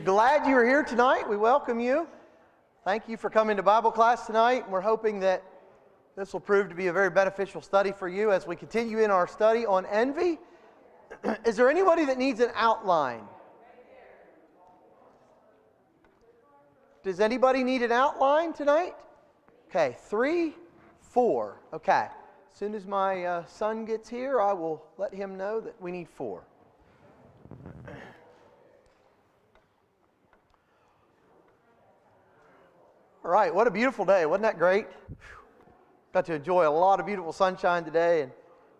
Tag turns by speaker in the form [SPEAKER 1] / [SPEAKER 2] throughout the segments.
[SPEAKER 1] Glad you are here tonight. We welcome you. Thank you for coming to Bible class tonight. We're hoping that this will prove to be a very beneficial study for you as we continue in our study on envy. Is there anybody that needs an outline? Does anybody need an outline tonight? Okay, 3, 4. Okay. As soon as my son gets here, I will let him know that we need 4. All right, what a beautiful day. Wasn't that great? Got to enjoy a lot of beautiful sunshine today. And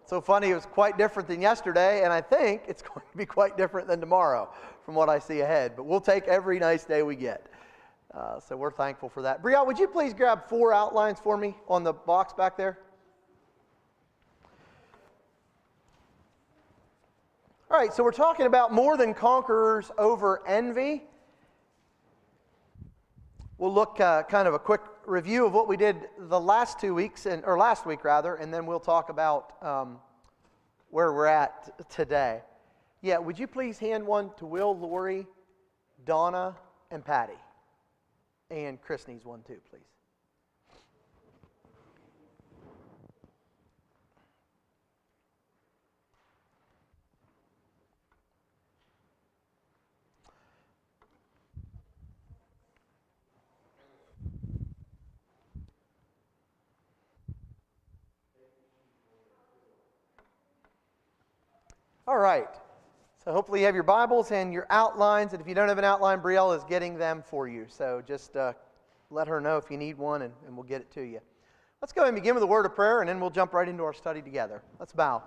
[SPEAKER 1] it's so funny, it was quite different than yesterday, and I think it's going to be quite different than tomorrow from what I see ahead. But we'll take every nice day we get. So we're thankful for that. Brielle, would you please grab 4 outlines for me on the box back there? All right, so we're talking about more than conquerors over envy. We'll look kind of a quick review of what we did the last 2 weeks, or last week rather, and then we'll talk about where we're at today. Yeah, would you please hand one to Will, Lori, Donna, and Patty? And Chris needs one too, please. All right, so hopefully you have your Bibles and your outlines, and if you don't have an outline, Brielle is getting them for you. So just let her know if you need one, and we'll get it to you. Let's go ahead and begin with a word of prayer, and then we'll jump right into our study together. Let's bow.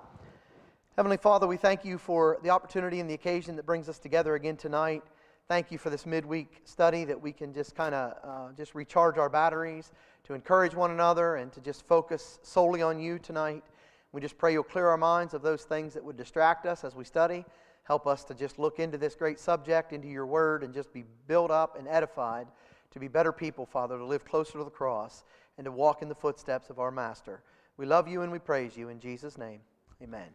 [SPEAKER 1] Heavenly Father, we thank you for the opportunity and the occasion that brings us together again tonight. Thank you for this midweek study that we can just kind of just recharge our batteries, to encourage one another, and to just focus solely on you tonight. We just pray you'll clear our minds of those things that would distract us as we study. Help us to just look into this great subject, into your word, and just be built up and edified to be better people, Father, to live closer to the cross and to walk in the footsteps of our Master. We love you and we praise you in Jesus' name. Amen.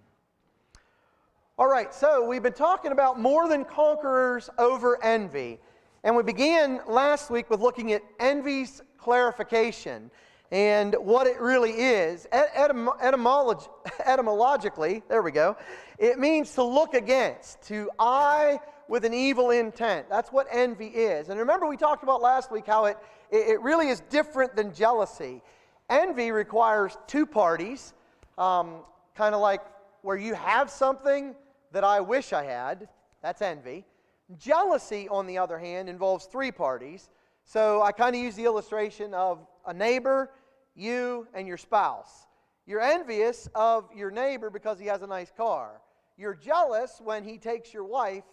[SPEAKER 1] All right, so we've been talking about more than conquerors over envy. And we began last week with looking at envy's clarification and what it really is. Etymologically, there we go, it means to look against, to eye with an evil intent. That's what envy is. And remember we talked about last week how it really is different than jealousy. Envy requires 2 parties, kind of like where you have something that I wish I had. That's envy. Jealousy, on the other hand, involves 3 parties. So I kind of use the illustration of a neighbor, you, and your spouse. You're envious of your neighbor because he has a nice car. You're jealous when he takes your wife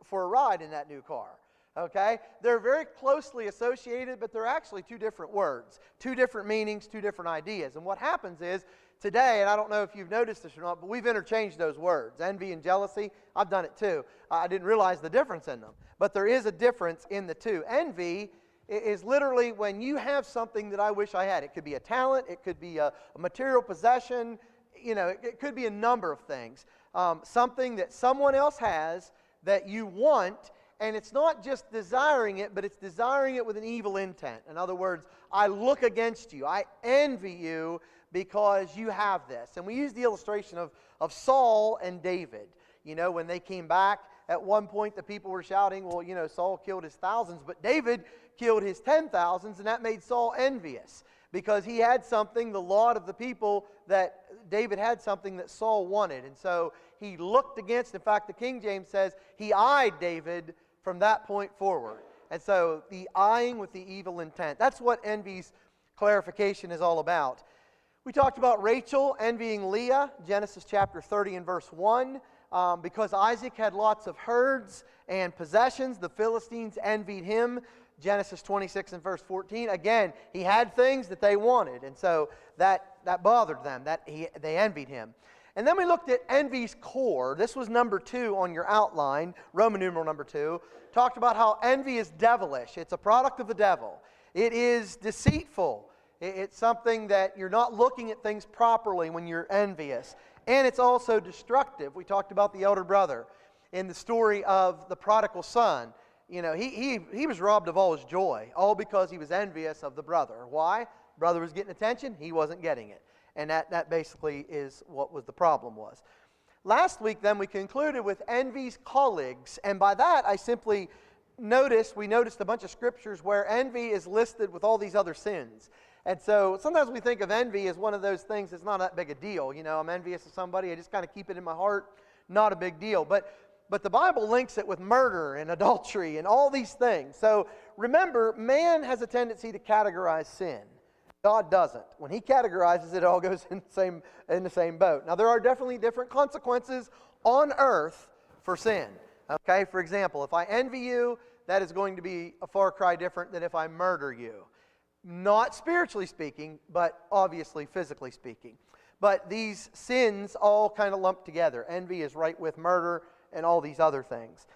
[SPEAKER 1] for a ride in that new car. Okay? They're very closely associated, but they're actually 2 different words, 2 different meanings, 2 different ideas. And what happens is, today, and I don't know if you've noticed this or not, but we've interchanged those words, envy and jealousy. I've done it too. I didn't realize the difference in them. But there is a difference in the 2. Envy is literally when you have something that I wish I had. It could be a talent, it could be a material possession, it could be a number of things. Something that someone else has that you want, and it's not just desiring it, but it's desiring it with an evil intent. In other words, I look against you, I envy you because you have this. And we use the illustration of Saul and David. When they came back, at one point the people were shouting, well, Saul killed his thousands, but David killed his 10,000s, and that made Saul envious because he had something, the lot of the people, that David had something that Saul wanted. And so he looked against, in fact, the King James says, he eyed David from that point forward. And so the eyeing with the evil intent. That's what envy's clarification is all about. We talked about Rachel envying Leah, Genesis chapter 30 and verse 1. Because Isaac had lots of herds and possessions, the Philistines envied him. Genesis 26 and verse 14. Again, he had things that they wanted, and so that bothered them. They envied him. And then we looked at envy's core. This was number 2 on your outline, Roman numeral number 2. Talked about how envy is devilish. It's a product of the devil. It is deceitful. It's something that you're not looking at things properly when you're envious. And it's also destructive. We talked about the elder brother in the story of the prodigal son. he was robbed of all his joy, all because he was envious of the brother. Why? Brother was getting attention, he wasn't getting it. And that basically is what was the problem was. Last week, then, we concluded with envy's colleagues. And by that, I simply we noticed a bunch of scriptures where envy is listed with all these other sins. And so sometimes we think of envy as one of those things that's not that big a deal. I'm envious of somebody, I just kind of keep it in my heart, not a big deal. But the Bible links it with murder and adultery and all these things. So remember, man has a tendency to categorize sin. God doesn't. When He categorizes it, it all goes in the same boat. Now, there are definitely different consequences on earth for sin. Okay, for example, if I envy you, that is going to be a far cry different than if I murder you. Not spiritually speaking, but obviously physically speaking. But these sins all kind of lump together. Envy is right with murder and all these other things.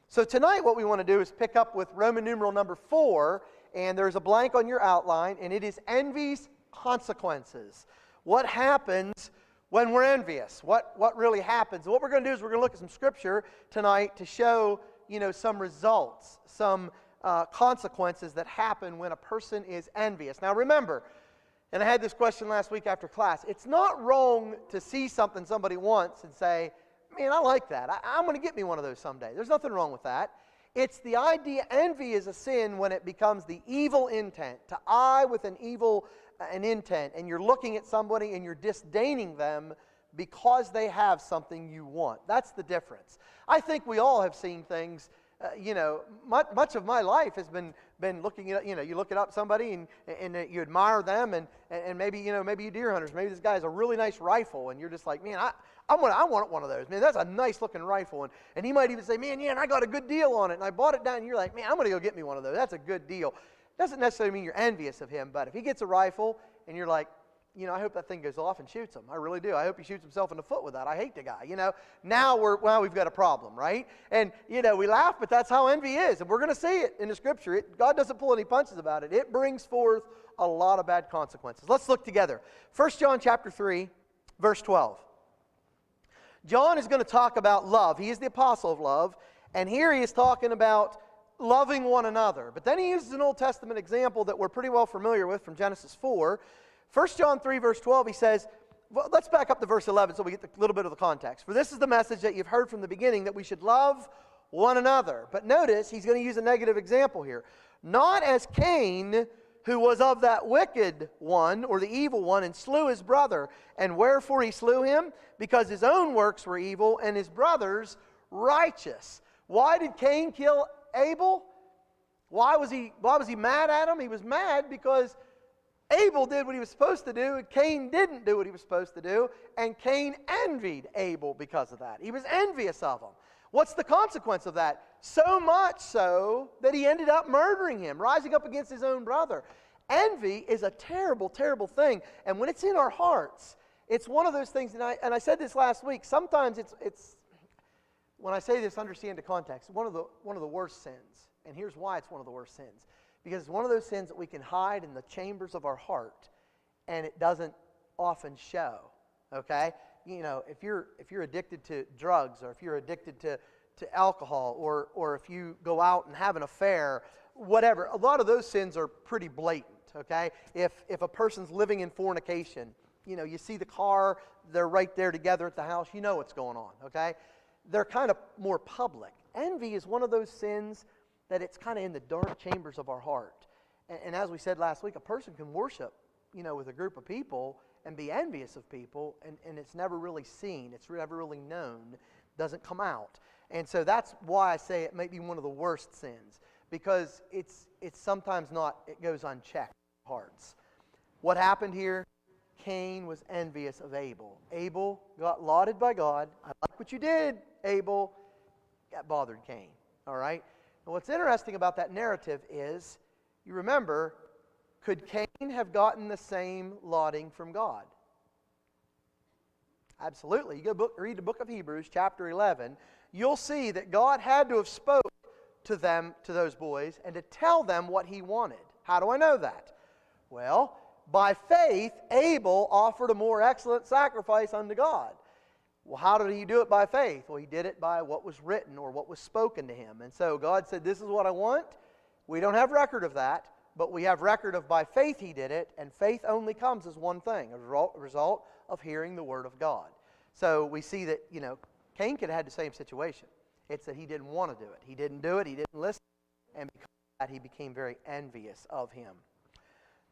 [SPEAKER 1] So tonight what we want to do is pick up with Roman numeral number 4, and there's a blank on your outline, and it is envy's consequences. What happens when we're envious? What really happens? What we're going to do is we're going to look at some scripture tonight to show, some results, some consequences that happen when a person is envious. Now remember, and I had this question last week after class, it's not wrong to see something somebody wants and say, man, I like that. I'm going to get me one of those someday. There's nothing wrong with that. It's the idea, envy is a sin when it becomes the evil intent, to eye with an intent, and you're looking at somebody and you're disdaining them because they have something you want. That's the difference. I think we all have seen things, much of my life has been looking at, you look at somebody and you admire them, and maybe you deer hunters, maybe this guy has a really nice rifle, and you're just like, man, I want one of those. Man, that's a nice looking rifle. And he might even say, man, yeah, and I got a good deal on it, and I bought it down, and you're like, man, I'm going to go get me one of those. That's a good deal. Doesn't necessarily mean you're envious of him, but if he gets a rifle and you're like, I hope that thing goes off and shoots him. I really do. I hope he shoots himself in the foot with that. I hate the guy. Now we've got a problem, right? And we laugh, but that's how envy is, and we're going to see it in the Scripture. God doesn't pull any punches about it. It brings forth a lot of bad consequences. Let's look together. 1 John chapter 3, verse 12. John is going to talk about love. He is the apostle of love, and here he is talking about loving one another. But then he uses an Old Testament example that we're pretty well familiar with from Genesis 4. 1 John 3, verse 12, he says, well, let's back up to verse 11 so we get a little bit of the context. For this is the message that you've heard from the beginning, that we should love one another. But notice, he's going to use a negative example here. Not as Cain, who was of that wicked one, or the evil one, and slew his brother. And wherefore he slew him? Because his own works were evil, and his brother's righteous. Why did Cain kill Abel? Why was he mad at him? He was mad because Abel did what he was supposed to do, and Cain didn't do what he was supposed to do, and Cain envied Abel because of that. He was envious of him. What's the consequence of that? So much so that he ended up murdering him, rising up against his own brother. Envy is a terrible, terrible thing, and when it's in our hearts, it's one of those things, and I said this last week, sometimes it's when I say this, understand the context, one of the worst sins, and here's why it's one of the worst sins. Because it's one of those sins that we can hide in the chambers of our heart, and it doesn't often show. Okay, if you're addicted to drugs, or if you're addicted to alcohol, or if you go out and have an affair, whatever, a lot of those sins are pretty blatant. Okay, if a person's living in fornication, you see the car, they're right there together at the house, you know what's going on. Okay, they're kind of more public. Envy is one of those sins that it's kind of in the dark chambers of our heart. And as we said last week, a person can worship, with a group of people and be envious of people, and it's never really seen, it's never really known, doesn't come out. And so that's why I say it may be one of the worst sins, because it's sometimes not, it goes unchecked in our hearts. What happened here? Cain was envious of Abel. Abel got lauded by God. I like what you did, Abel. That bothered Cain, all right? And what's interesting about that narrative is, you remember, could Cain have gotten the same lauding from God? Absolutely. You go read the book of Hebrews, chapter 11. You'll see that God had to have spoke to those boys, and to tell them what He wanted. How do I know that? Well, by faith, Abel offered a more excellent sacrifice unto God. Well, how did he do it by faith? Well, he did it by what was written or what was spoken to him. And so God said, this is what I want. We don't have record of that, but we have record of by faith he did it, and faith only comes as one thing, a result of hearing the word of God. So we see that, Cain could have had the same situation. It's that he didn't want to do it. He didn't do it. He didn't listen. And because of that, he became very envious of him.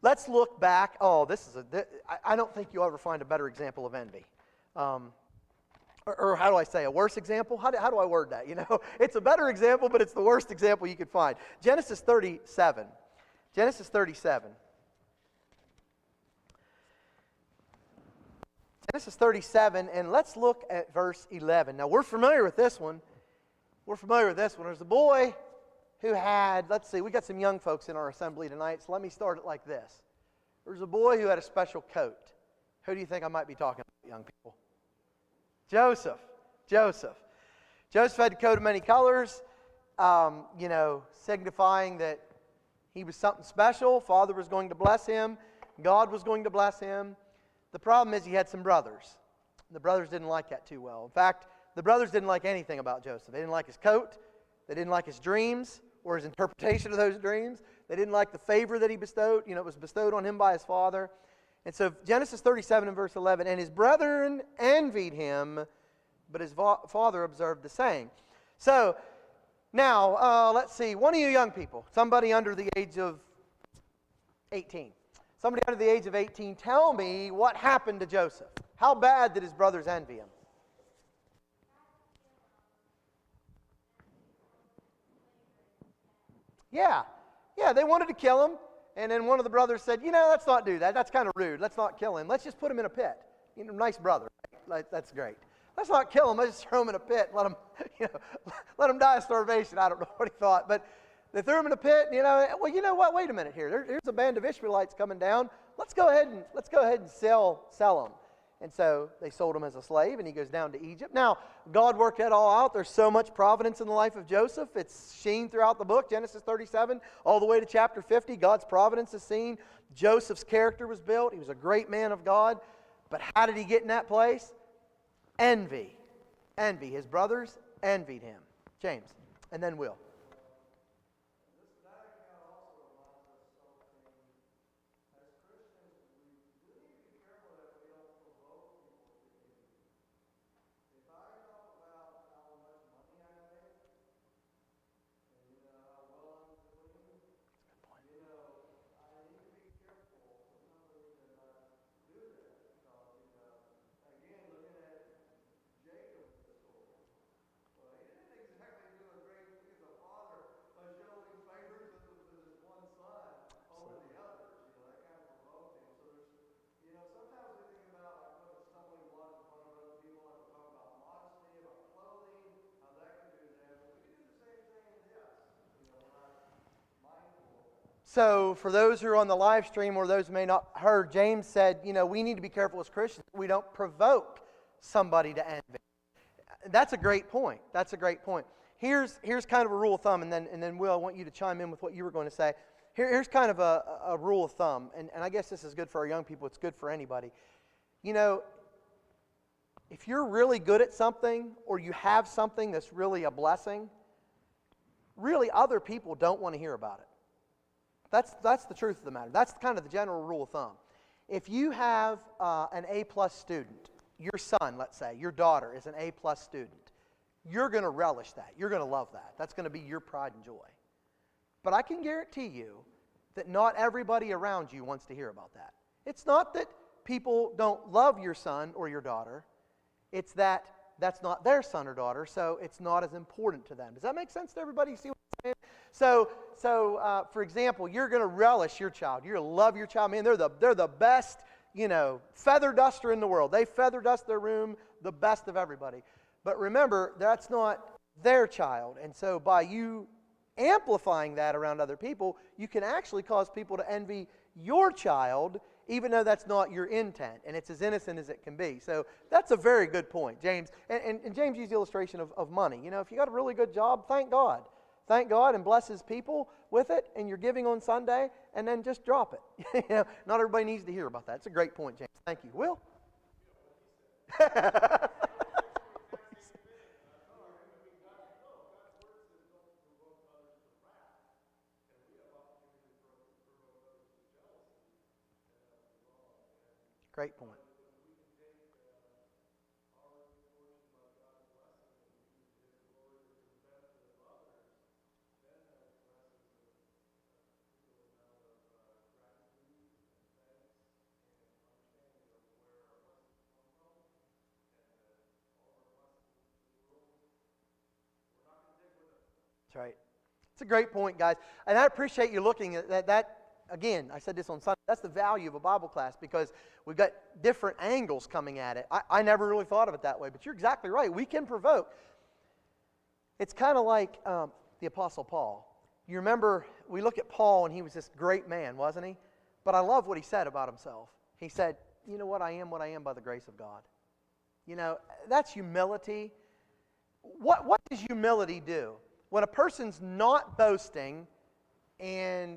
[SPEAKER 1] Let's look back. Oh, I don't think you'll ever find a better example of envy. Or how do I say, a worse example? How do I word that? It's a better example, but it's the worst example you could find. Genesis 37. Genesis 37. Genesis 37, and let's look at verse 11. Now, we're familiar with this one. There's a boy who had, let's see, we got some young folks in our assembly tonight, so let me start it like this. There's a boy who had a special coat. Who do you think I might be talking about, young people? Joseph. Joseph had a coat of many colors, signifying that he was something special. Father was going to bless him. God was going to bless him. The problem is he had some brothers. The brothers didn't like that too well. In fact, the brothers didn't like anything about Joseph. They didn't like his coat. They didn't like his dreams or his interpretation of those dreams. They didn't like the favor that he bestowed. It was bestowed on him by his father. And so Genesis 37 and verse 11, and his brethren envied him, but his father observed the same. So now, let's see. One of you young people, somebody under the age of 18. Somebody under the age of 18, tell me what happened to Joseph. How bad did his brothers envy him? Yeah, they wanted to kill him. And then one of the brothers said, let's not do that. That's kind of rude. Let's not kill him. Let's just put him in a pit. Nice brother. That's great. Let's not kill him. Let's just throw him in a pit and let him die of starvation. I don't know what he thought. But they threw him in a pit. Well, you know what? Wait a minute here. Here's a band of Ishmaelites coming down. Let's go ahead and sell him. And so they sold him as a slave, and he goes down to Egypt. Now, God worked that all out. There's so much providence in the life of Joseph. It's seen throughout the book, Genesis 37, all the way to chapter 50. God's providence is seen. Joseph's character was built. He was a great man of God. But how did he get in that place? Envy. His brothers envied him. James, and then Will. So for those who are on the live stream or those who may not have heard, James said, we need to be careful as Christians. We don't provoke somebody to envy. That's a great point. Here's kind of a rule of thumb, and then Will, I want you to chime in with what you were going to say. Here's kind of a rule of thumb, and I guess this is good for our young people. It's good for anybody. If you're really good at something or you have something that's really a blessing, really other people don't want to hear about it. That's the truth of the matter. That's kind of the general rule of thumb. If you have an A-plus student, your son, let's say, your daughter is an A-plus student, you're going to relish that. You're going to love that. That's going to be your pride and joy. But I can guarantee you that not everybody around you wants to hear about that. It's not that people don't love your son or your daughter. It's that that's not their son or daughter, so it's not as important to them. Does that make sense to everybody? See what I'm saying? So, for example, you're going to relish your child. You're going to love your child. Man, they're the best, feather duster in the world. They feather dust their room the best of everybody. But remember, that's not their child. And so by you amplifying that around other people, you can actually cause people to envy your child, even though that's not your intent, and it's as innocent as it can be. So that's a very good point, James. And James used the illustration of money. If you got a really good job, thank God. Thank God and bless His people with it, and you're giving on Sunday, and then just drop it. Not everybody needs to hear about that. It's a great point, James. Thank you. Will? Great point. That's right. It's a great point, guys. And I appreciate you looking at that. Again, I said this on Sunday. That's the value of a Bible class because we've got different angles coming at it. I never really thought of it that way, but you're exactly right. We can provoke. It's kind of like the Apostle Paul. You remember, we look at Paul, and he was this great man, wasn't he? But I love what he said about himself. He said, you know what I am by the grace of God. You know, that's humility. What does humility do? When a person's not boasting and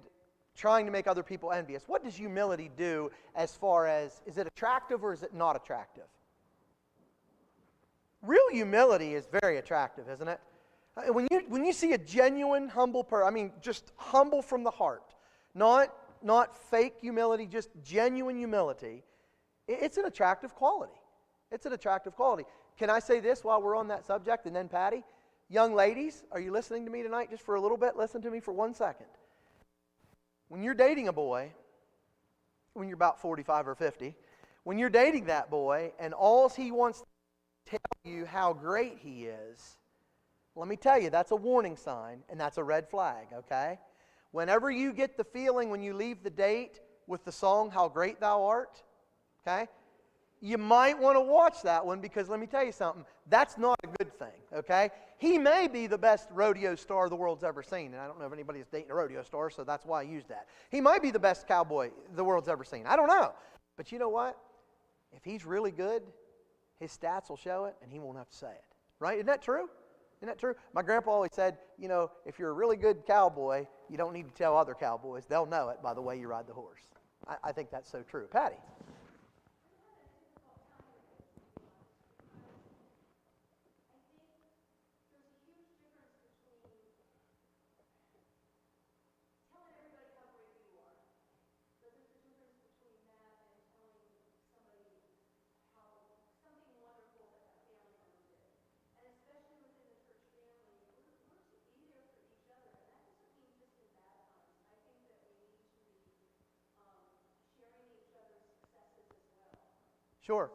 [SPEAKER 1] trying to make other people envious, what does humility do as far as, is it attractive or is it not attractive? Real humility is very attractive, isn't it? When you see a genuine, humble person, I mean, just humble from the heart, not fake humility, just genuine humility, it's an attractive quality. It's an attractive quality. Can I say this while we're on that subject, and then Patty? Young ladies, are you listening to me tonight just for a little bit? Listen to me for 1 second. When you're dating a boy, when you're about 45 or 50, when you're dating that boy and all he wants to tell you how great he is, let me tell you, that's a warning sign and that's a red flag, okay? Whenever you get the feeling when you leave the date with the song, How Great Thou Art, okay? You might want to watch that one because let me tell you something, that's not a good thing, okay? He may be the best rodeo star the world's ever seen, and I don't know if anybody's dating a rodeo star, so that's why I used that. He might be the best cowboy the world's ever seen. I don't know. But you know what? If he's really good, his stats will show it, and he won't have to say it. Right? Isn't that true? Isn't that true? My grandpa always said, you know, if you're a really good cowboy, you don't need to tell other cowboys. They'll know it by the way you ride the horse. I think that's so true. Patty? Sure.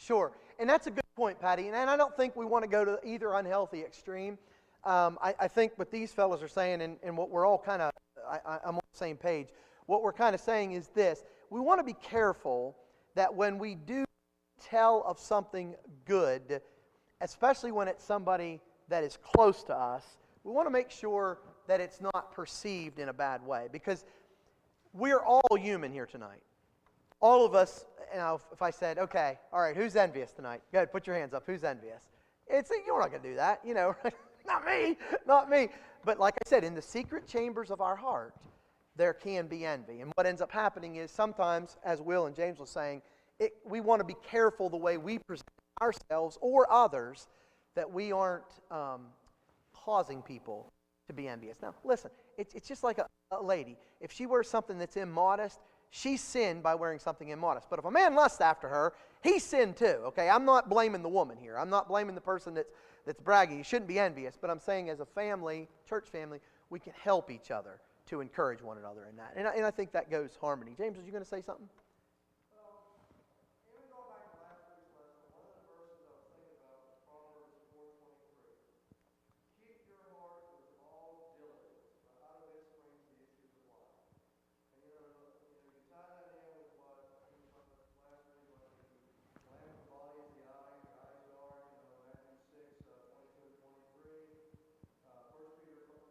[SPEAKER 1] Sure. And that's a good point, Patty. And I don't think we want to go to either unhealthy extreme. I think what these fellows are saying, and what we're all kind of, I'm on the same page, what we're kind of saying is this. We want to be careful that when we do tell of something good, especially when it's somebody that is close to us, we want to make sure that it's not perceived in a bad way. Because we're all human here tonight. All of us, you know, if I said, okay, all right, who's envious tonight? Go ahead, put your hands up. Who's envious? You're not going to do that, you know. Not me, not me. But like I said, in the secret chambers of our heart, there can be envy. And what ends up happening is sometimes, as Will and James was saying, we want to be careful the way we present ourselves or others that we aren't causing people to be envious. Now, listen, it's just like a lady. If she wears something that's immodest, she sinned by wearing something immodest. But if a man lusts after her, he sinned too, okay? I'm not blaming the woman here. I'm not blaming the person that's bragging. You shouldn't be envious. But I'm saying as a family, church family, we can help each other to encourage one another in that. And I think that goes harmony. James, was you going to say something?
[SPEAKER 2] Even going back to last week's lesson, one of the verses I was thinking about was Proverbs 4:23. Keep your heart with all diligence, for out of it springs the issues of life. And you tie that in with what I think last week was the lamp of the body is the eye, your eyes are, Matthew 6:22 and 23. 1 Peter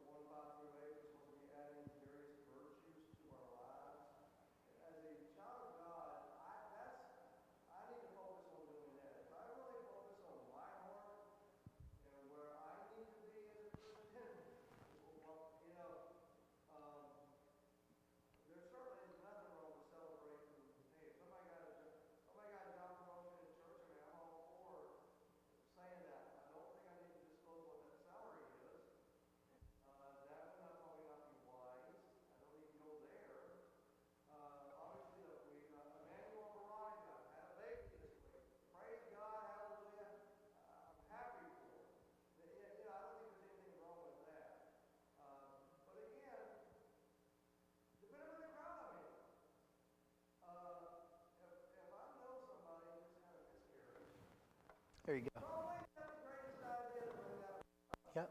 [SPEAKER 1] There you go. Yep.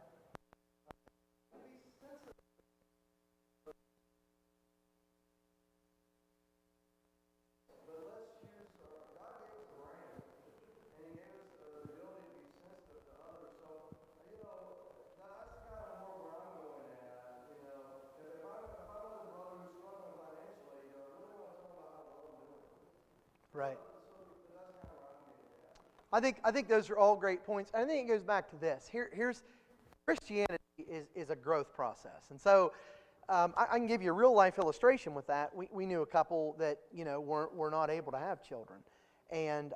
[SPEAKER 1] Right. I think those are all great points. I think it goes back to this. Here's Christianity is a growth process, and so I can give you a real life illustration with that. We knew a couple that were not able to have children, and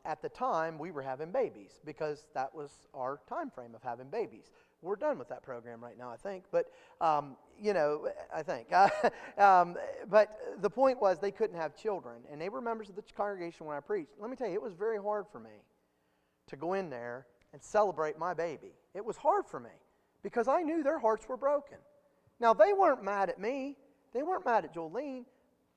[SPEAKER 1] at the time we were having babies because that was our time frame of having babies. We're done with that program right now, I think. But I think. But the point was they couldn't have children, and they were members of the congregation when I preached. Let me tell you, it was very hard for me to go in there and celebrate my baby. It was hard for me because I knew their hearts were broken. Now, they weren't mad at me. They weren't mad at Jolene,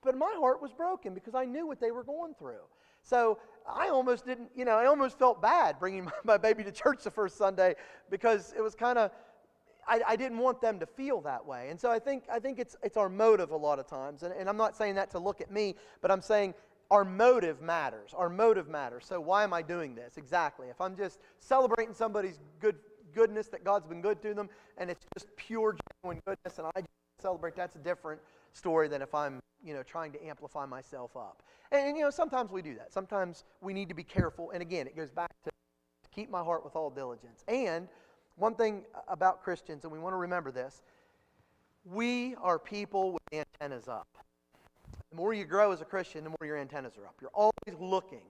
[SPEAKER 1] but my heart was broken because I knew what they were going through. So I almost didn't, I almost felt bad bringing my baby to church the first Sunday because it was kind of, I didn't want them to feel that way. And so I think it's our motive a lot of times. And I'm not saying that to look at me, but I'm saying our motive matters. Our motive matters. So why am I doing this? Exactly. If I'm just celebrating somebody's goodness that God's been good to them, and it's just pure, genuine goodness, and I just celebrate, that's a different story than if I'm, trying to amplify myself up. And sometimes we do that. Sometimes we need to be careful. And again, it goes back to keep my heart with all diligence. And one thing about Christians, and we want to remember this, we are people with antennas up. The more you grow as a Christian, the more your antennas are up. You're always looking.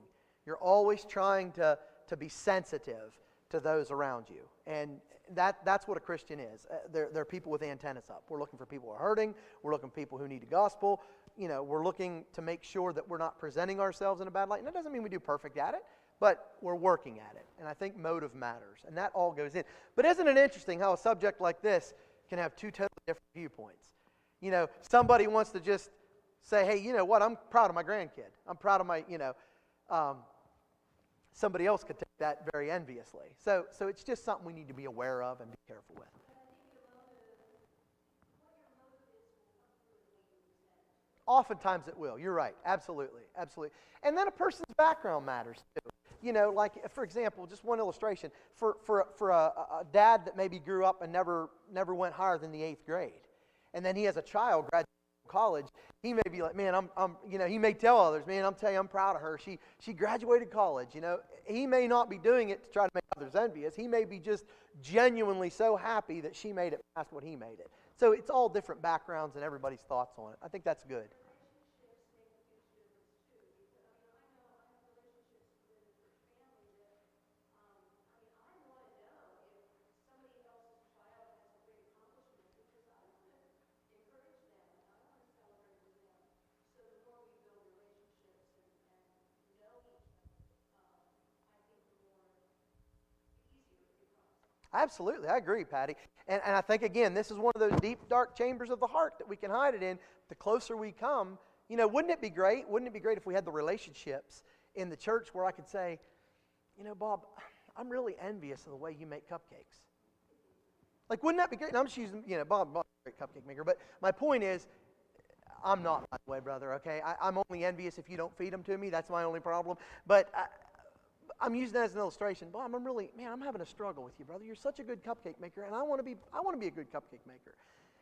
[SPEAKER 1] You're always trying to be sensitive to those around you. And that's what a Christian is. They're people with antennas up. We're looking for people who are hurting. We're looking for people who need the gospel. We're looking to make sure that we're not presenting ourselves in a bad light. And that doesn't mean we do perfect at it, but we're working at it. And I think motive matters. And that all goes in. But isn't it interesting how a subject like this can have two totally different viewpoints? Somebody wants to just say, hey, you know what, I'm proud of my grandkid. I'm proud of my, somebody else could take that very enviously. So it's just something we need to be aware of and be careful with. Oftentimes it will. You're right. Absolutely. Absolutely. And then a person's background matters too. Like, for example, just one illustration. For a dad that maybe grew up and never went higher than the 8th grade, and then he has a child graduating from college, he may be like, man, he may tell others, man, I'm telling you, I'm proud of her. She graduated college. He may not be doing it to try to make others envious. He may be just genuinely so happy that she made it past what he made it. So it's all different backgrounds and everybody's thoughts on it. I think that's good. Absolutely, I agree, Patty. And I think, again, this is one of those deep, dark chambers of the heart that we can hide it in. The closer we come, wouldn't it be great? Wouldn't it be great if we had the relationships in the church where I could say, Bob, I'm really envious of the way you make cupcakes. Like, wouldn't that be great? And I'm just using, Bob's a great cupcake maker. But my point is, I'm not, by the way, brother, okay? I'm only envious if you don't feed them to me. That's my only problem. But I'm using that as an illustration. Bob, I'm having a struggle with you, brother. You're such a good cupcake maker, and I want to be a good cupcake maker.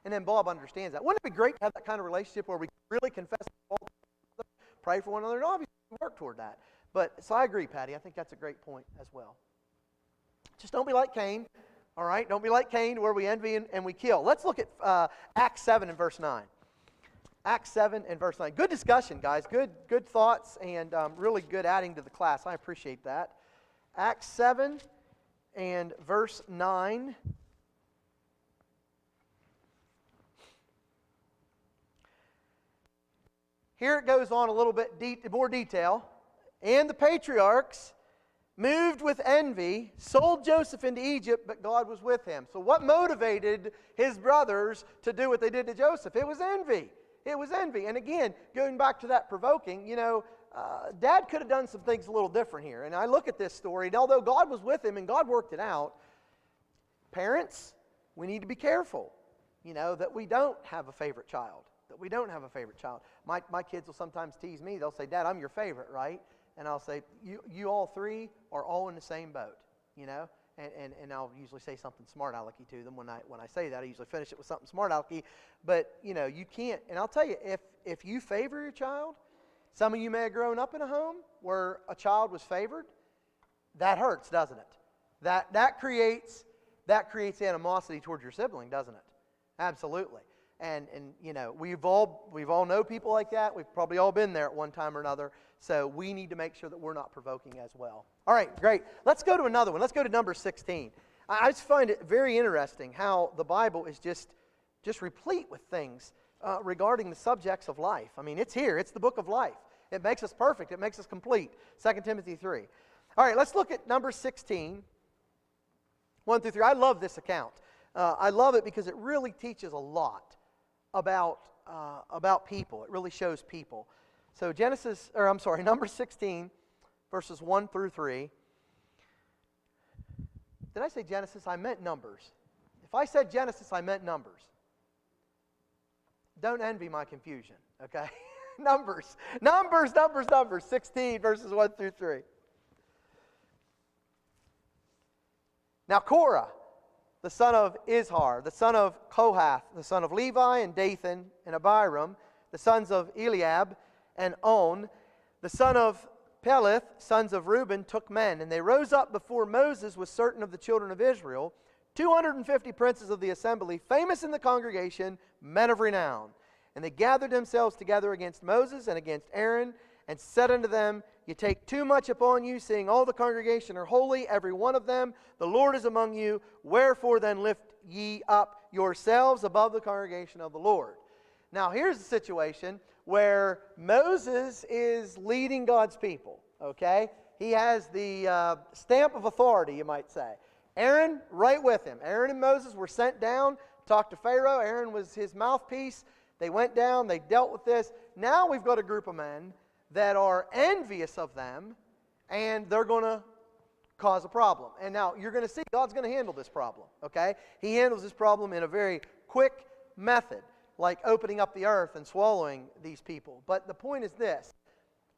[SPEAKER 1] And then Bob understands that. Wouldn't it be great to have that kind of relationship where we really confess to one another, pray for one another, and obviously work toward that. So I agree, Patty. I think that's a great point as well. Just don't be like Cain, all right? Don't be like Cain where we envy and we kill. Let's look at Acts 7 and verse 9. Acts 7 and verse 9. Good discussion, guys. Good thoughts and really good adding to the class. I appreciate that. Acts 7 and verse 9. Here it goes on a little bit more detail. And the patriarchs, moved with envy, sold Joseph into Egypt, but God was with him. So what motivated his brothers to do what they did to Joseph? It was envy. It was envy. And again, going back to that provoking, Dad could have done some things a little different here. And I look at this story, and although God was with him and God worked it out, parents, we need to be careful, that we don't have a favorite child. My kids will sometimes tease me. They'll say, Dad, I'm your favorite, right? And I'll say, you all three are all in the same boat, And I'll usually say something smart alecky to them. When I say that, I usually finish it with something smart alecky. But, you can't. And I'll tell you, if you favor your child, some of you may have grown up in a home where a child was favored. That hurts, doesn't it? That creates animosity towards your sibling, doesn't it? Absolutely. And we've all know people like that. We've probably all been there at one time or another. So we need to make sure that we're not provoking as well. All right, great. Let's go to another one. Let's go to number 16. I just find it very interesting how the Bible is just replete with things regarding the subjects of life. I mean, it's here. It's the book of life. It makes us perfect. It makes us complete. 2 Timothy 3. All right, let's look at number 16, 1 through 3. I love this account. I love it because it really teaches a lot about people. It really shows people. So number 16, verses 1 through 3. Did I say Genesis? I meant Numbers. If I said Genesis, I meant Numbers. Don't envy my confusion, okay? Numbers, 16, verses 1 through 3. Now Korah, the son of Izhar, the son of Kohath, the son of Levi, and Dathan, and Abiram, the sons of Eliab, and On, the son of Peleth, sons of Reuben, took men, and they rose up before Moses with certain of the children of Israel, 250 princes of the assembly, famous in the congregation, men of renown. And they gathered themselves together against Moses and against Aaron, and said unto them, You take too much upon you, seeing all the congregation are holy, every one of them. The Lord is among you. Wherefore then lift ye up yourselves above the congregation of the Lord. Now here's the situation where Moses is leading God's people, okay? He has the stamp of authority, you might say. Aaron, right with him. Aaron and Moses were sent down to talk to Pharaoh. Aaron was his mouthpiece. They went down, they dealt with this. Now we've got a group of men that are envious of them, and they're going to cause a problem. And now you're going to see God's going to handle this problem, okay? He handles this problem in a very quick method, like opening up the earth and swallowing these people. But the point is this.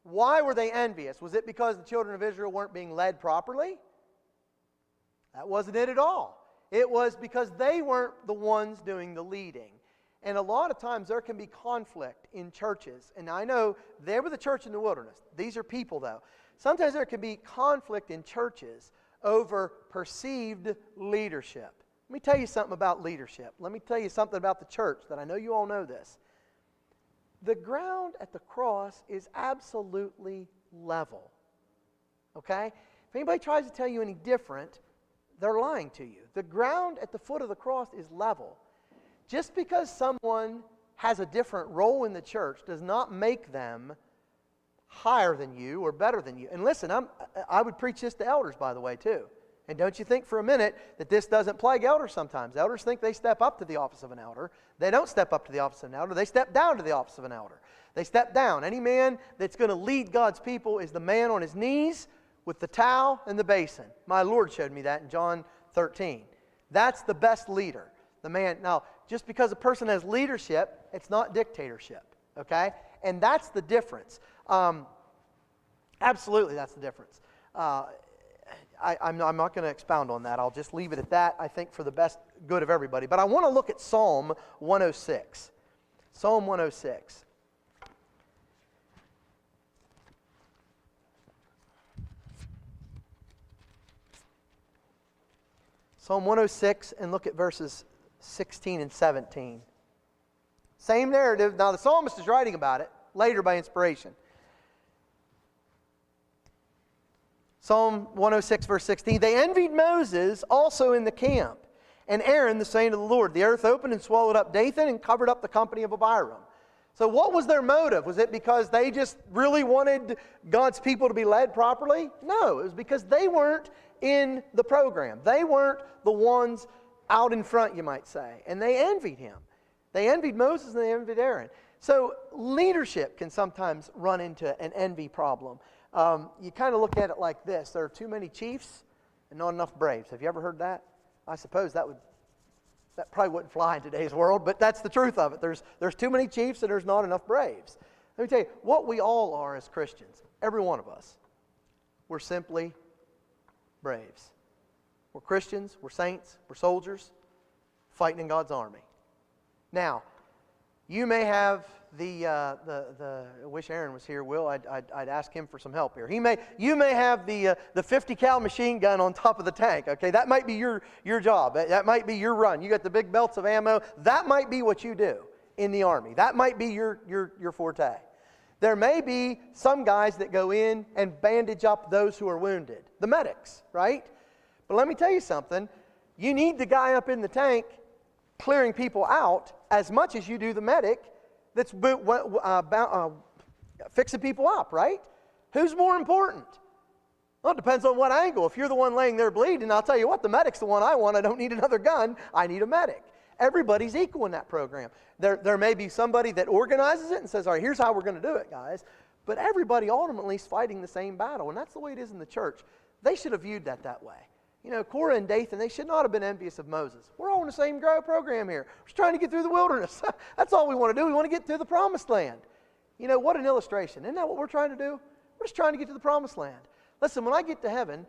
[SPEAKER 1] Why were they envious? Was it because the children of Israel weren't being led properly? That wasn't it at all. It was because they weren't the ones doing the leading. And a lot of times there can be conflict in churches. And I know they were the church in the wilderness. These are people, though. Sometimes there can be conflict in churches over perceived leadership. Let me tell you something about leadership. Let me tell you something about the church that I know you all know this. The ground at the cross is absolutely level. Okay? If anybody tries to tell you any different, they're lying to you. The ground at the foot of the cross is level. Just because someone has a different role in the church does not make them higher than you or better than you. And listen, I would preach this to elders, by the way, too. And don't you think for a minute that this doesn't plague elders sometimes. Elders think they step up to the office of an elder. They don't step up to the office of an elder. They step down to the office of an elder. They step down. Any man that's going to lead God's people is the man on his knees with the towel and the basin. My Lord showed me that in John 13. That's the best leader. The man. Now, just because a person has leadership, it's not dictatorship. Okay? And that's the difference. Absolutely, that's the difference. I'm not going to expound on that. I'll just leave it at that, I think, for the best good of everybody. But I want to look at Psalm 106. Psalm 106. Psalm 106, and look at verses 16 and 17. Same narrative. Now, the psalmist is writing about it later by inspiration. Psalm 106, verse 16. They envied Moses also in the camp, and Aaron, the saint of the Lord. The earth opened and swallowed up Dathan and covered up the company of Abiram. So what was their motive? Was it because they just really wanted God's people to be led properly? No, it was because they weren't in the program. They weren't the ones out in front, you might say. And they envied him. They envied Moses and they envied Aaron. So leadership can sometimes run into an envy problem. You kind of look at it like this. There are too many chiefs and not enough braves. Have you ever heard that? I suppose that probably wouldn't fly in today's world, but that's the truth of it. There's too many chiefs and there's not enough braves. Let me tell you, what we all are as Christians, every one of us, we're simply braves. We're Christians, we're saints, we're soldiers, fighting in God's army. Now, you may have I wish Aaron was here, Will. I'd ask him for some help here. You may have the 50 cal machine gun on top of the tank. Okay, that might be your job. That might be your run. You got the big belts of ammo. That might be what you do in the Army. That might be your forte. There may be some guys that go in and bandage up those who are wounded, the medics, right? But let me tell you something. You need the guy up in the tank clearing people out as much as you do the medic that's fixing people up, right? Who's more important? Well, it depends on what angle. If you're the one laying there bleeding, I'll tell you what, the medic's the one I want. I don't need another gun. I need a medic. Everybody's equal in that program. There may be somebody that organizes it and says, all right, here's how we're going to do it, guys. But everybody ultimately is fighting the same battle, and that's the way it is in the church. They should have viewed that way. You know, Korah and Dathan, they should not have been envious of Moses. We're all in the same program here. We're just trying to get through the wilderness. That's all we want to do. We want to get to the promised land. You know, what an illustration. Isn't that what we're trying to do? We're just trying to get to the promised land. Listen, when I get to heaven,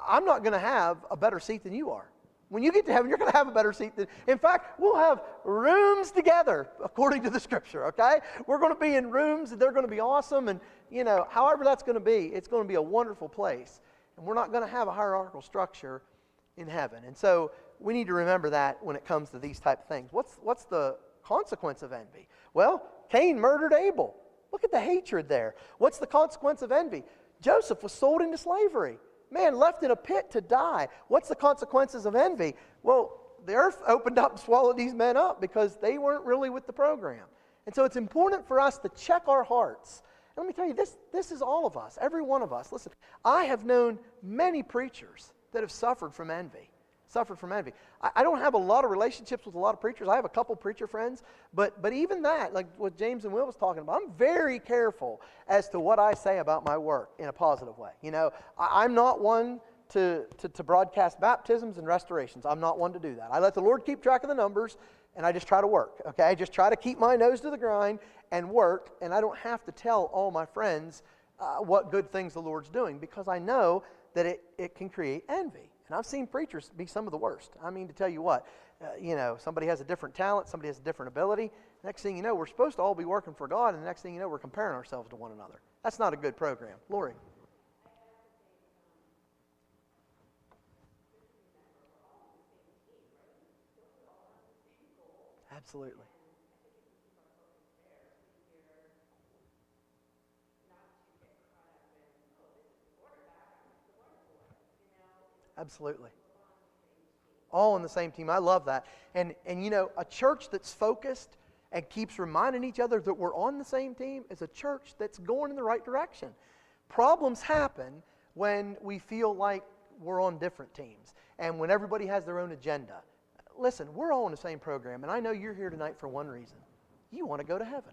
[SPEAKER 1] I'm not going to have a better seat than you are. When you get to heaven, you're going to have a better seat than... In fact, we'll have rooms together, according to the Scripture, okay? We're going to be in rooms, and they're going to be awesome, and, you know, however that's going to be, it's going to be a wonderful place. And we're not going to have a hierarchical structure in heaven. And so we need to remember that when it comes to these type of things. What's the consequence of envy? Well, Cain murdered Abel. Look at the hatred there. What's the consequence of envy? Joseph was sold into slavery. Man, left in a pit to die. What's the consequences of envy? Well, the earth opened up and swallowed these men up because they weren't really with the program. And so it's important for us to check our hearts. And let me tell you, this is all of us, every one of us. Listen, I have known many preachers that have suffered from envy. I don't have a lot of relationships with a lot of preachers. I have a couple preacher friends, but even that, like what James and Will was talking about, I'm very careful as to what I say about my work in a positive way. You know, I'm not one to broadcast baptisms and restorations. I'm not one to do that. I let the Lord keep track of the numbers, and I just try to work, okay? I just try to keep my nose to the grind and work, and I don't have to tell all my friends what good things the Lord's doing, because I know that it can create envy. And I've seen preachers be some of the worst. I mean, to tell you what, you know, somebody has a different talent, somebody has a different ability. Next thing you know, we're supposed to all be working for God, and the next thing you know, we're comparing ourselves to one another. That's not a good program. Lori. Absolutely. Absolutely. All on the same team. I love that. And you know, a church that's focused and keeps reminding each other that we're on the same team is a church that's going in the right direction. Problems happen when we feel like we're on different teams and when everybody has their own agenda. Listen, we're all in the same program, and I know you're here tonight for one reason. You want to go to heaven.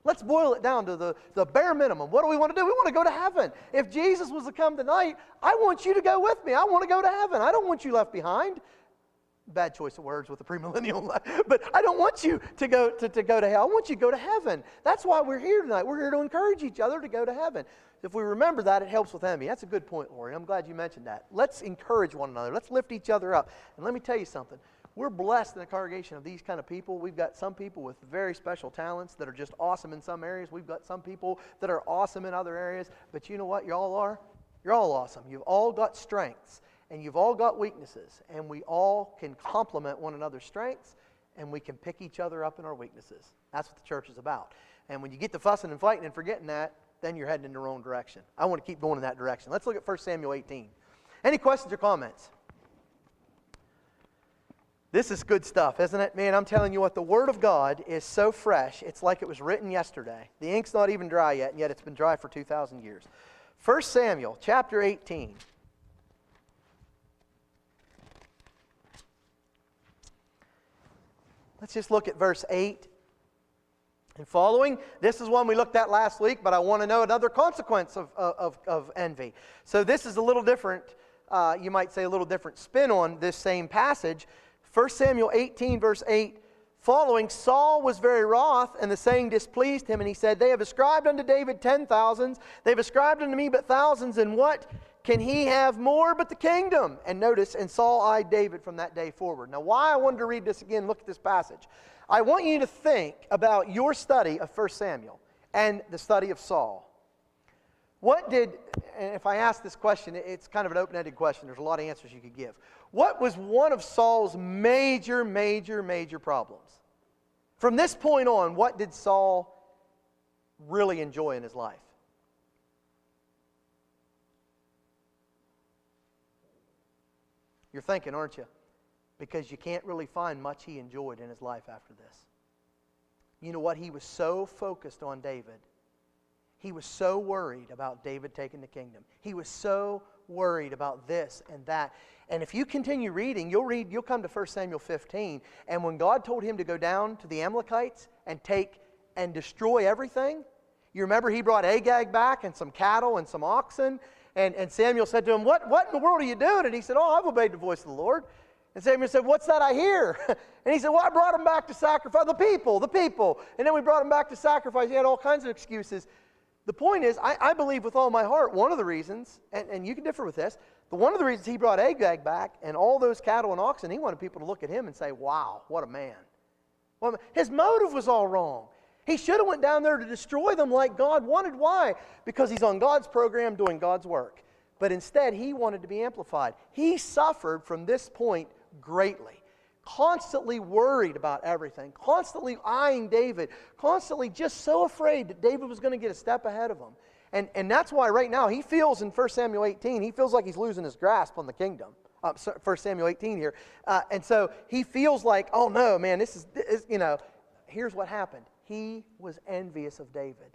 [SPEAKER 1] Let's boil it down to the bare minimum. What do we want to do? We want to go to heaven. If Jesus was to come tonight, I want you to go with me. I want to go to heaven. I don't want you left behind. Bad choice of words with the premillennial, but I don't want you to go to hell. I want you to go to heaven. That's why we're here tonight. We're here to encourage each other to go to heaven. If we remember that, it helps with envy. That's a good point, Lori. I'm glad you mentioned that. Let's encourage one another. Let's lift each other up. And let me tell you something. We're blessed in a congregation of these kind of people. We've got some people with very special talents that are just awesome in some areas. We've got some people that are awesome in other areas. But you know what y'all are? You're all awesome. You've all got strengths, and you've all got weaknesses. And we all can complement one another's strengths, and we can pick each other up in our weaknesses. That's what the church is about. And when you get to fussing and fighting and forgetting that, then you're heading in the wrong direction. I want to keep going in that direction. Let's look at 1 Samuel 18. Any questions or comments? This is good stuff, isn't it? Man, I'm telling you what, the Word of God is so fresh, it's like it was written yesterday. The ink's not even dry yet, and yet it's been dry for 2,000 years. 1 Samuel chapter 18. Let's just look at verse 8 And following, this is one we looked at last week, but I want to know another consequence of envy. So this is a little different, you might say a little different spin on this same passage. 1 Samuel 18, verse 8, following, Saul was very wroth, and the saying displeased him, and he said, they have ascribed unto David 10,000s, they've ascribed unto me but thousands, and what can he have more but the kingdom? And notice, and Saul eyed David from that day forward. Now, why I wanted to read this again, look at this passage. I want you to think about your study of 1 Samuel and the study of Saul. What did, and if I ask this question, it's kind of an open-ended question. There's a lot of answers you could give. What was one of Saul's major problems? From this point on, what did Saul really enjoy in his life? You're thinking, aren't you? Because you can't really find much he enjoyed in his life after this. You know what? He was so focused on David. He was so worried about David taking the kingdom. He was so worried about this and that. And if you continue reading, you'll come to 1 Samuel 15, and when God told him to go down to the Amalekites and take and destroy everything, you remember he brought Agag back and some cattle and some oxen, and Samuel said to him, what in the world are you doing? And he said, I've obeyed the voice of the Lord. And Samuel said, what's that I hear? And he said, I brought them back to sacrifice. The people. And then we brought them back to sacrifice. He had all kinds of excuses. The point is, I believe with all my heart, one of the reasons, and you can differ with this, but one of the reasons he brought Agag back and all those cattle and oxen, he wanted people to look at him and say, wow, what a man. Well, his motive was all wrong. He should have went down there to destroy them like God wanted. Why? Because he's on God's program doing God's work. But instead, he wanted to be amplified. He suffered from this point greatly. Constantly worried about everything. Constantly eyeing David. Constantly just so afraid that David was going to get a step ahead of him. And that's why right now he feels in 1 Samuel 18, he feels like he's losing his grasp on the kingdom. 1 Samuel 18 here. And so he feels like, oh no, man, this is here's what happened. He was envious of David.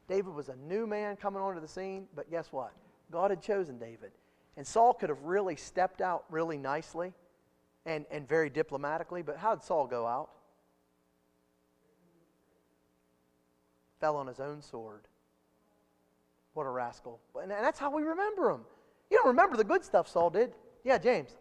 [SPEAKER 1] David was a new man coming onto the scene, but guess what? God had chosen David. And Saul could have really stepped out really nicely and very diplomatically, but how did Saul go out? Fell on his own sword. What a rascal. And that's how we remember him. You don't remember the good stuff Saul did. Yeah, James.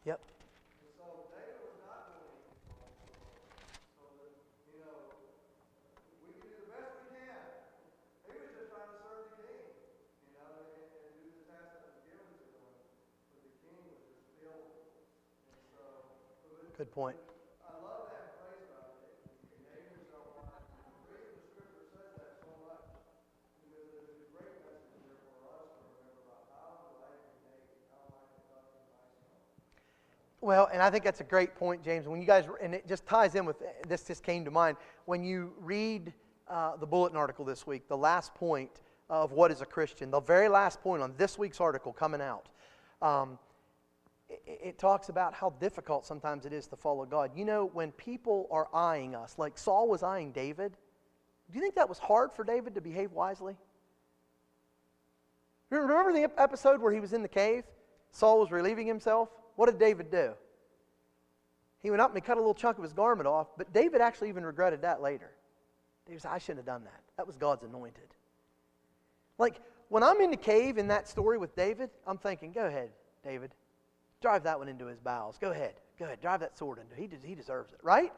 [SPEAKER 1] Yep.
[SPEAKER 2] So David was not doing anything wrong. So that, we can do the best we can. He was just trying to serve the king, and do the task that was given to him. But the king was just filled. And so,
[SPEAKER 1] Good point.
[SPEAKER 2] I love that phrase about David. He named himself wisely. The reason the scripture says that so much is because there's a great message there for us to remember about how do I behave, how am I conducting myself.
[SPEAKER 1] Well, and I think that's a great point, James. When you guys, and it just ties in with, this just came to mind. When you read the bulletin article this week, the last point of what is a Christian, the very last point on this week's article coming out, it talks about how difficult sometimes it is to follow God. You know, when people are eyeing us, like Saul was eyeing David, do you think that was hard for David to behave wisely? Remember the episode where he was in the cave? Saul was relieving himself? What did David do? He went up and he cut a little chunk of his garment off, but David actually even regretted that later. David said, I shouldn't have done that. That was God's anointed. Like, when I'm in the cave in that story with David, I'm thinking, go ahead, David. Drive that one into his bowels. Go ahead. Drive that sword into him. He deserves it, right?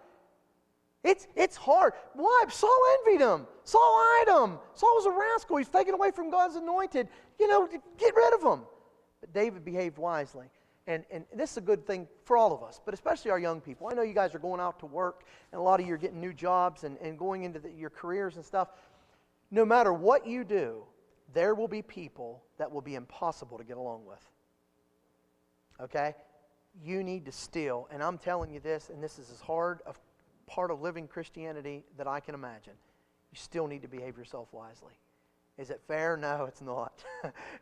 [SPEAKER 1] It's hard. Why? Saul envied him. Saul eyed him. Saul was a rascal. He's taken away from God's anointed. Get rid of him. But David behaved wisely. And this is a good thing for all of us, but especially our young people. I know you guys are going out to work, and a lot of you are getting new jobs and going into your careers and stuff. No matter what you do, there will be people that will be impossible to get along with. Okay? you need to still, and I'm telling you this, and this is as hard a part of living Christianity that I can imagine, you still need to behave yourself wisely. Is it fair? No, it's not.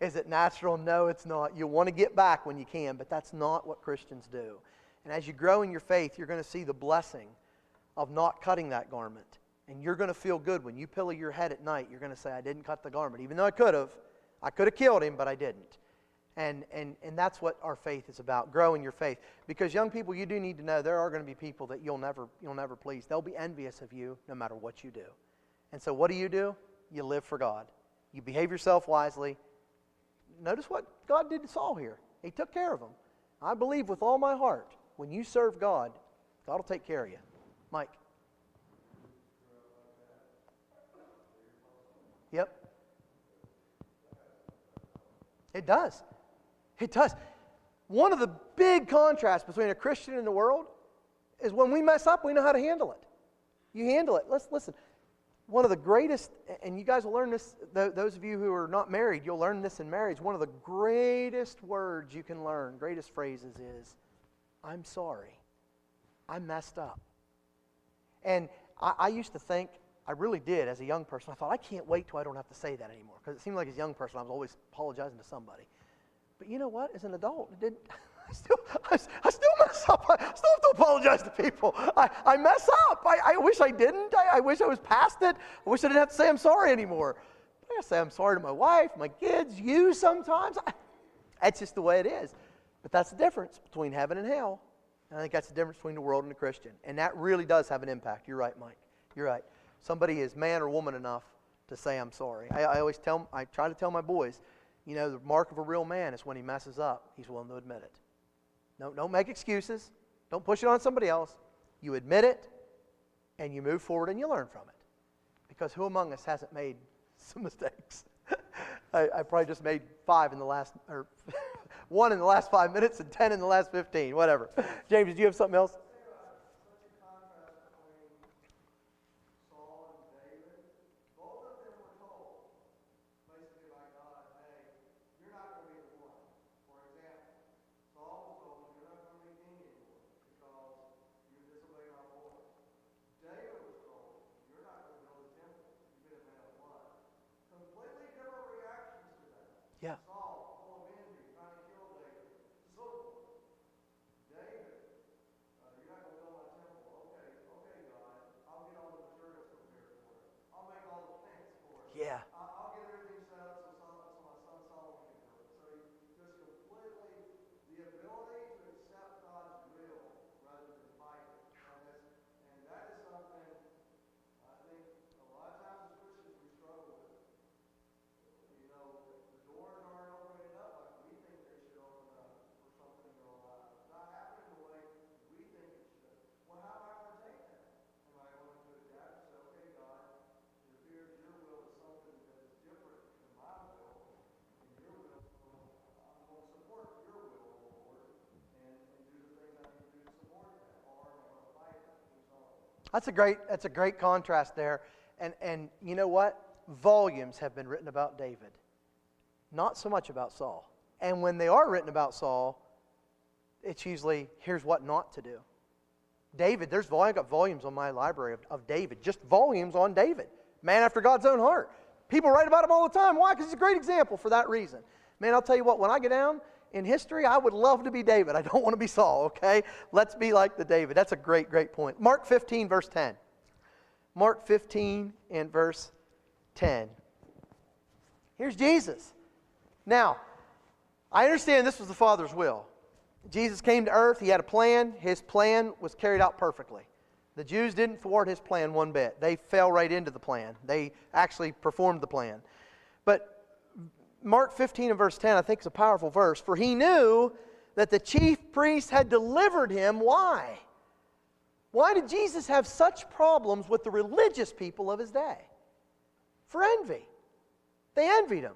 [SPEAKER 1] Is it natural? No, it's not. You want to get back when you can, but that's not what Christians do. And as you grow in your faith, you're going to see the blessing of not cutting that garment. And you're going to feel good when you pillow your head at night. You're going to say, I didn't cut the garment. Even though I could have. I could have killed him, but I didn't. And that's what our faith is about, growing your faith. Because young people, you do need to know there are going to be people that you'll never please. They'll be envious of you no matter what you do. And so what do? You live for God. You behave yourself wisely. Notice what God did to Saul here. He took care of him. I believe with all my heart, when you serve God, God will take care of you. Mike. Yep. It does. It does. One of the big contrasts between a Christian and the world is when we mess up, we know how to handle it. You handle it. Let's listen. One of the greatest, and you guys will learn this, those of you who are not married, you'll learn this in marriage. One of the greatest words you can learn, greatest phrases is, I'm sorry. I messed up. And I used to think, I really did as a young person, I thought, I can't wait till I don't have to say that anymore. Because it seemed like as a young person, I was always apologizing to somebody. But you know what? As an adult, it didn't. I still mess up. I still have to apologize to people. I mess up. I wish I didn't. I wish I was past it. I wish I didn't have to say I'm sorry anymore. But I gotta say I'm sorry to my wife, my kids, you sometimes. That's just the way it is. But that's the difference between heaven and hell. And I think that's the difference between the world and the Christian. And that really does have an impact. You're right, Mike. You're right. Somebody is man or woman enough to say I'm sorry. I try to tell my boys, you know, the mark of a real man is when he messes up, he's willing to admit it. No, don't make excuses. Don't push it on somebody else. You admit it, and you move forward, and you learn from it. Because who among us hasn't made some mistakes? I probably just made 5 in the last, or 1 in the last 5 minutes, and 10 in the last 15, whatever. James, did you have something else? Yeah.
[SPEAKER 2] Saul, full of envy, trying to kill David. So, David, you're not going to build my temple. Okay, God. I'll get all the materials prepared for it. I'll make all the tents for it.
[SPEAKER 1] Yeah.
[SPEAKER 2] I'll get everything set up so my son Solomon can do it. So just completely the ability to accept God's will rather than fight it. And that is something I think a lot of times as Christians we struggle with. You know, the doors aren't opening up like we think they should open up for something in your life. It's not happening the way we think it should. Well, how am I going to take that? Am I going to adapt and say, okay, God, it appears your will is something that is different than my will, and your will, I'm going to support your will, Lord, and do the things I need to do to support that, or am I going to fight it and so on?
[SPEAKER 1] That's a great contrast there. And you know what? Volumes have been written about David. Not so much about Saul. And when they are written about Saul, it's usually, here's what not to do. David, I've got volumes on my library of David. Just volumes on David. Man after God's own heart. People write about him all the time. Why? Because he's a great example for that reason. Man, I'll tell you what, when I get down in history, I would love to be David. I don't want to be Saul, okay? Let's be like the David. That's a great, great point. Mark 15, verse 10. Mark 15 and verse 10. Here's Jesus. Now, I understand this was the Father's will. Jesus came to earth. He had a plan. His plan was carried out perfectly. The Jews didn't thwart his plan one bit. They fell right into the plan. They actually performed the plan. But Mark 15 and verse 10, I think is a powerful verse. For he knew that the chief priests had delivered him. Why? Why did Jesus have such problems with the religious people of his day? For envy. They envied him.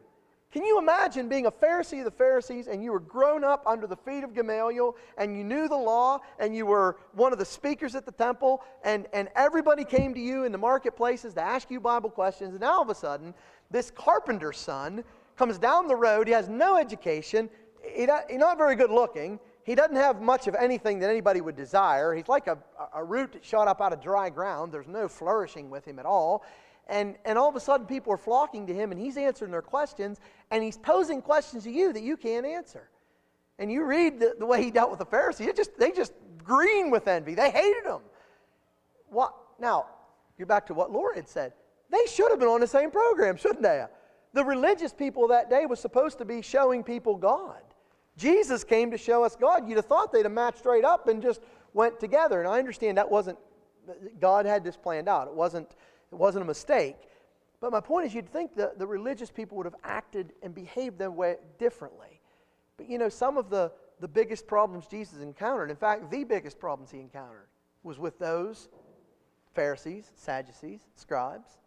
[SPEAKER 1] Can you imagine being a Pharisee of the Pharisees and you were grown up under the feet of Gamaliel and you knew the law and you were one of the speakers at the temple and everybody came to you in the marketplaces to ask you Bible questions, and now all of a sudden this carpenter's son comes down the road. He has no education. He's not very good looking. he doesn't have much of anything that anybody would desire. He's like a root that shot up out of dry ground. There's no flourishing with him at all. And all of a sudden people are flocking to him, and he's answering their questions, and he's posing questions to you that you can't answer. And you read the way he dealt with the Pharisees, they just green with envy. They hated him. What? Now, you're back to what Laura had said. They should have been on the same program, shouldn't they? The religious people of that day was supposed to be showing people God. Jesus came to show us God. You'd have thought they'd have matched straight up and just went together. And I understand that wasn't, God had this planned out. It wasn't a mistake. But my point is, you'd think the religious people would have acted and behaved their way differently. But you know, some of the biggest problems Jesus encountered, in fact, the biggest problems he encountered, was with those Pharisees, Sadducees, scribes,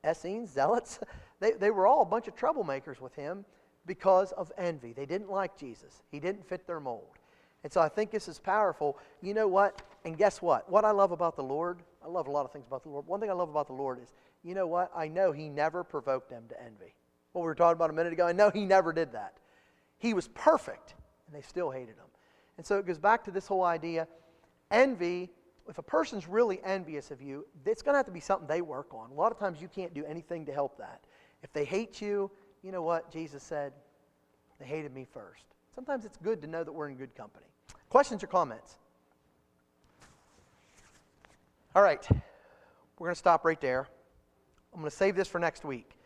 [SPEAKER 1] Essenes, Zealots. They were all a bunch of troublemakers with him because of envy. They didn't like Jesus. He didn't fit their mold. And so I think this is powerful. You know what? And guess what? What I love about the Lord, I love a lot of things about the Lord. One thing I love about the Lord is, you know what? I know he never provoked them to envy. What we were talking about a minute ago, I know he never did that. He was perfect, and they still hated him. And so it goes back to this whole idea, envy, if a person's really envious of you, it's going to have to be something they work on. A lot of times you can't do anything to help that. If they hate you, you know what? Jesus said, they hated me first. Sometimes it's good to know that we're in good company. Questions or comments? All right. We're going to stop right there. I'm going to save this for next week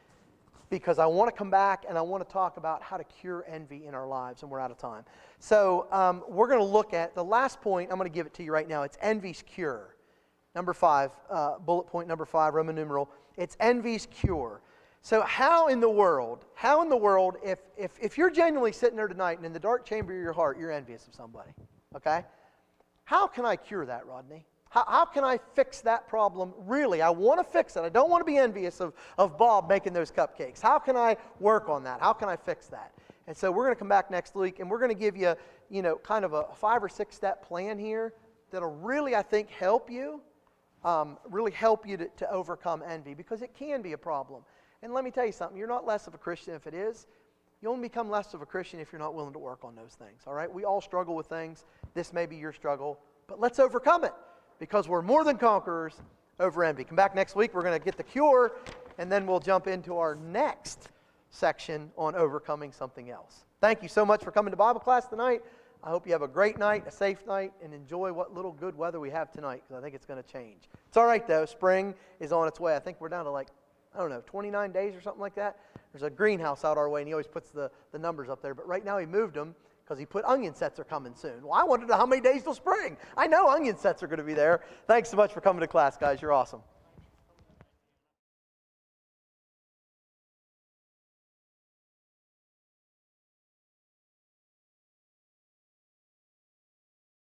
[SPEAKER 1] because I want to come back and I want to talk about how to cure envy in our lives, and we're out of time. So we're going to look at the last point. I'm going to give it to you right now. It's envy's cure. Number 5, bullet point number 5, Roman numeral. It's envy's cure. So how in the world, if you're genuinely sitting there tonight and in the dark chamber of your heart, you're envious of somebody, okay? How can I cure that, Rodney? How can I fix that problem? Really, I want to fix it. I don't want to be envious of Bob making those cupcakes. How can I work on that? How can I fix that? And so we're going to come back next week, and we're going to give you, kind of a 5 or 6 step plan here that'll really, I think, help you to overcome envy, because it can be a problem. And let me tell you something, you're not less of a Christian if it is. You only become less of a Christian if you're not willing to work on those things, all right? We all struggle with things. This may be your struggle, but let's overcome it, because we're more than conquerors over envy. Come back next week. We're going to get the cure, and then we'll jump into our next section on overcoming something else. Thank you so much for coming to Bible class tonight. I hope you have a great night, a safe night, and enjoy what little good weather we have tonight, because I think it's going to change. It's all right, though. Spring is on its way. I think we're down to 29 days or something like that. There's a greenhouse out our way, and he always puts the numbers up there. But right now he moved them because he put onion sets are coming soon. Well, I wanted to know how many days till spring. I know onion sets are going to be there. Thanks so much for coming to class, guys. You're awesome.